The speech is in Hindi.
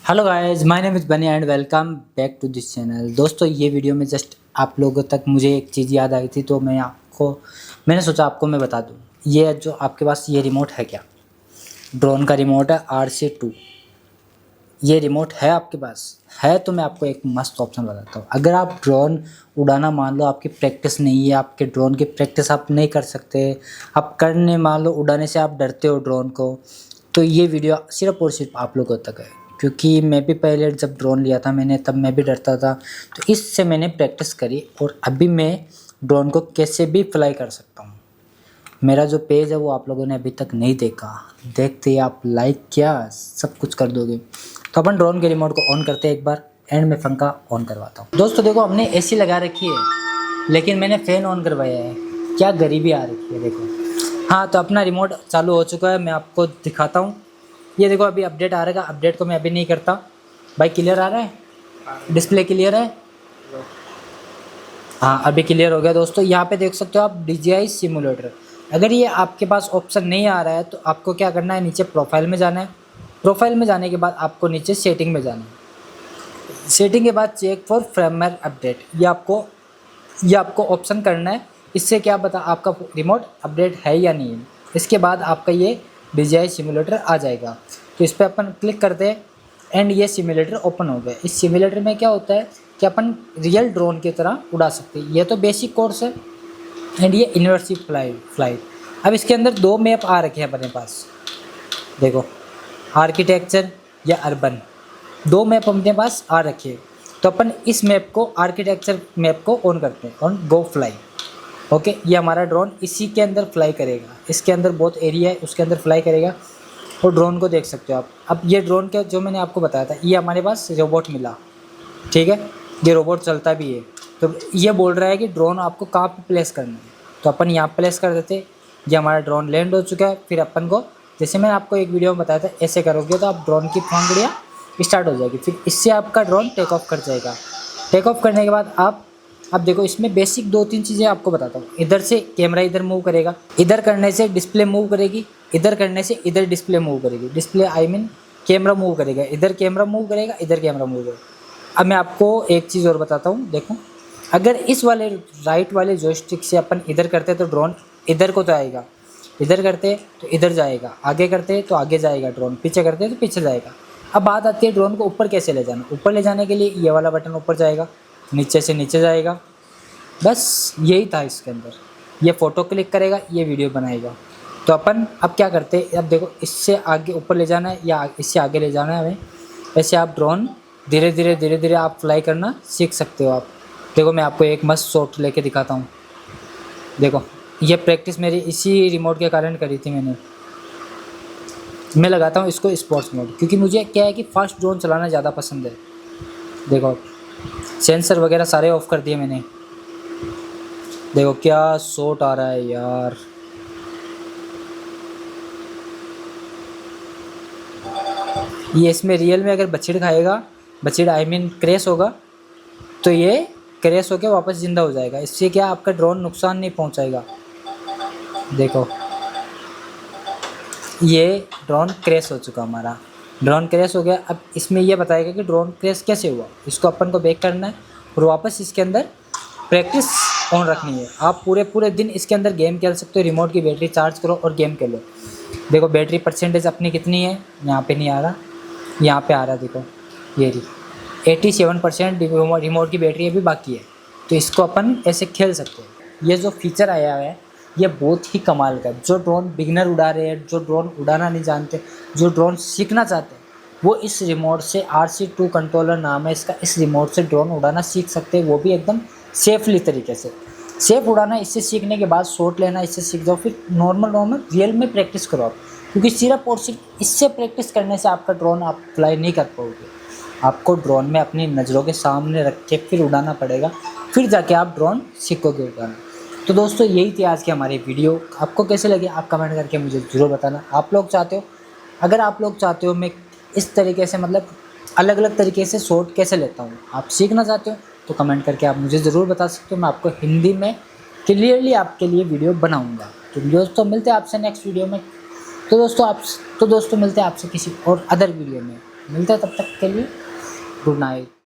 Hello guys, my name is Bunny and welcome back to this channel. दोस्तों, ये वीडियो में जस्ट आप लोगों तक मुझे एक चीज़ याद आई थी, तो मैंने सोचा आपको मैं बता दूं। ये जो आपके पास ये रिमोट है, क्या ड्रोन का रिमोट है RC2। ये रिमोट है आपके पास? है तो मैं आपको एक मस्त ऑप्शन बताता हूँ। अगर आप ड्रोन उड़ाना, मान लो आपकी प्रैक्टिस नहीं है, आपके ड्रोन की प्रैक्टिस आप नहीं कर सकते, आप करने, मान लो उड़ाने से आप डरते हो ड्रोन को, तो ये वीडियो सिर्फ और सिर्फ आप लोगों तक है। क्योंकि मैं भी पहले जब ड्रोन लिया था मैंने, तब मैं भी डरता था, तो इससे मैंने प्रैक्टिस करी और अभी मैं ड्रोन को कैसे भी फ्लाई कर सकता हूँ। मेरा जो पेज है वो आप लोगों ने अभी तक नहीं देखा, देखते ही आप लाइक क्या सब कुछ कर दोगे। तो अपन ड्रोन के रिमोट को ऑन करते हैं एक बार, एंड में पंखा ऑन करवाता हूँ। दोस्तों देखो, हमने AC लगा रखी है लेकिन मैंने फ़ैन ऑन करवाया है। क्या गरीबी आ रखी है देखो। हाँ, तो अपना रिमोट चालू हो चुका है, मैं आपको दिखाता हूँ। ये देखो, अभी अपडेट आ रहेगा, अपडेट को मैं अभी नहीं करता। भाई क्लियर आ रहा है? डिस्प्ले क्लियर है? हाँ, अभी क्लियर हो गया। दोस्तों यहाँ पे देख सकते हो आप DJI सिमुलेटर। अगर ये आपके पास ऑप्शन नहीं आ रहा है तो आपको क्या करना है, नीचे प्रोफाइल में जाना है। प्रोफाइल में जाने के बाद आपको नीचे सेटिंग में जाना है। सेटिंग के बाद चेक फॉर फर्मवेयर अपडेट, ये आपको ऑप्शन करना है। इससे क्या पता आपका रिमोट अपडेट है या नहीं है। इसके बाद आपका ये DJI सिमुलेटर आ जाएगा, तो इस पर अपन क्लिक करते हैं एंड ये सिमुलेटर ओपन हो गया। इस सिमुलेटर में क्या होता है कि अपन रियल ड्रोन की तरह उड़ा सकते हैं। ये तो बेसिक कोर्स है एंड ये यूनिवर्सिटी फ्लाइट। अब इसके अंदर दो मैप आ रखे हैं अपने पास, देखो, आर्किटेक्चर या अर्बन, दो मैप अपने पास आ रखे हैं। तो अपन इस मैप को, आर्किटेक्चर मैप को ऑन करते हैं, ऑन गो फ्लाई। ओके, ये हमारा ड्रोन इसी के अंदर फ्लाई करेगा। इसके अंदर बहुत एरिया है, उसके अंदर फ्लाई करेगा और ड्रोन को देख सकते हो आप। अब ये ड्रोन का जो मैंने आपको बताया था, ये हमारे पास रोबोट मिला, ठीक है, ये रोबोट चलता भी है। तो ये बोल रहा है कि ड्रोन आपको कहाँ पे प्लेस करना है, तो अपन यहाँ प्लेस कर देते। ये हमारा ड्रोन लैंड हो चुका है। फिर अपन को, जैसे मैंने आपको एक वीडियो में बताया था, ऐसे करोगे तो आप ड्रोन की पंखुड़ियाँ स्टार्ट हो जाएगी। फिर इससे आपका ड्रोन टेक ऑफ कर जाएगा। टेक ऑफ करने के बाद आप, अब देखो, इसमें बेसिक 2-3 चीज़ें आपको बताता हूँ। इधर से कैमरा इधर मूव करेगा, इधर करने से डिस्प्ले मूव करेगी, इधर करने से इधर डिस्प्ले मूव करेगी। Display I mean camera move करेगा, इधर कैमरा मूव करेगा, इधर कैमरा मूव करेगा। अब मैं आपको एक चीज़ और बताता हूँ, देखो, अगर इस वाले राइट वाले जॉयस्टिक से अपन इधर करते तो ड्रोन इधर को तो आएगा, इधर करते तो इधर जाएगा, आगे करते तो आगे जाएगा ड्रोन, पीछे करते तो पीछे जाएगा। अब बात आती है ड्रोन को ऊपर कैसे ले जाना। ऊपर ले जाने के लिए ये वाला बटन ऊपर जाएगा, नीचे से नीचे जाएगा, बस यही था इसके अंदर। ये फ़ोटो क्लिक करेगा, ये वीडियो बनाएगा। तो अपन अब क्या करते हैं, अब देखो, इससे आगे ऊपर ले जाना है या इससे आगे ले जाना है हमें। ऐसे आप ड्रोन धीरे धीरे आप फ्लाई करना सीख सकते हो आप। देखो, मैं आपको एक मस्त शॉट लेके दिखाता हूँ। देखो, ये प्रैक्टिस मेरी इसी रिमोट के कारण करी थी मैंने। मैं लगाता हूँ इसको स्पोर्ट्स मोड, क्योंकि मुझे क्या है कि फास्ट ड्रोन चलाना ज़्यादा पसंद है। देखो, सेंसर वगैरह सारे ऑफ कर दिए मैंने। देखो क्या शॉट आ रहा है यार। ये इसमें रियल में अगर बछड़ खाएगा, बछड़ आई मीन क्रैश होगा, तो ये क्रैश होकर वापस ज़िंदा हो जाएगा। इससे क्या आपका ड्रोन नुकसान नहीं पहुंचाएगा। देखो, ये ड्रोन क्रैश हो चुका, हमारा ड्रोन क्रैश हो गया। अब इसमें ये बताएगा कि ड्रोन क्रैश कैसे हुआ। इसको अपन को बैक करना है और वापस इसके अंदर प्रैक्टिस ऑन रखनी है। आप पूरे पूरे दिन इसके अंदर गेम खेल सकते हो। रिमोट की बैटरी चार्ज करो और गेम खेलो। देखो बैटरी परसेंटेज अपनी कितनी है, यहाँ पे नहीं आ रहा, यहाँ पे आ रहा है। देखो ये रही 87% रिमोट की बैटरी अभी बाकी है। तो इसको अपन ऐसे खेल सकते हैं। ये जो फीचर आया है ये बहुत ही कमाल का। जो ड्रोन बिगिनर उड़ा रहे हैं, जो ड्रोन उड़ाना नहीं जानते, जो ड्रोन सीखना चाहते हैं, वो इस रिमोट से RC2 कंट्रोलर नाम है इसका, इस रिमोट से ड्रोन उड़ाना सीख सकते हैं, वो भी एकदम सेफली तरीके से। सेफ उड़ाना इससे सीखने के बाद शॉट लेना इससे सीख जाओ। फिर नॉर्मल रियल में प्रैक्टिस करो आप, क्योंकि सिर्फ और सिर्फ इससे प्रैक्टिस करने से आपका ड्रोन आप फ्लाई नहीं कर पाओगे। आपको ड्रोन में अपनी नज़रों के सामने रख के फिर उड़ाना पड़ेगा, फिर जाके आप ड्रोन सीखोगे उड़ाना। तो दोस्तों यही थी आज की हमारी वीडियो। आपको कैसे लगे आप कमेंट करके मुझे ज़रूर बताना। आप लोग चाहते हो, अगर आप लोग चाहते हो मैं इस तरीके से, मतलब अलग अलग तरीके से शॉट कैसे लेता हूँ, आप सीखना चाहते हो तो कमेंट करके आप मुझे ज़रूर बता सकते हो। मैं आपको हिंदी में क्लियरली आपके लिए वीडियो बनाऊँगा। तो दोस्तों मिलते हैं आपसे नेक्स्ट वीडियो में। तो दोस्तों मिलते हैं आपसे किसी और अदर वीडियो में। मिलते हैं तब तक के लिए, गुड नाइट।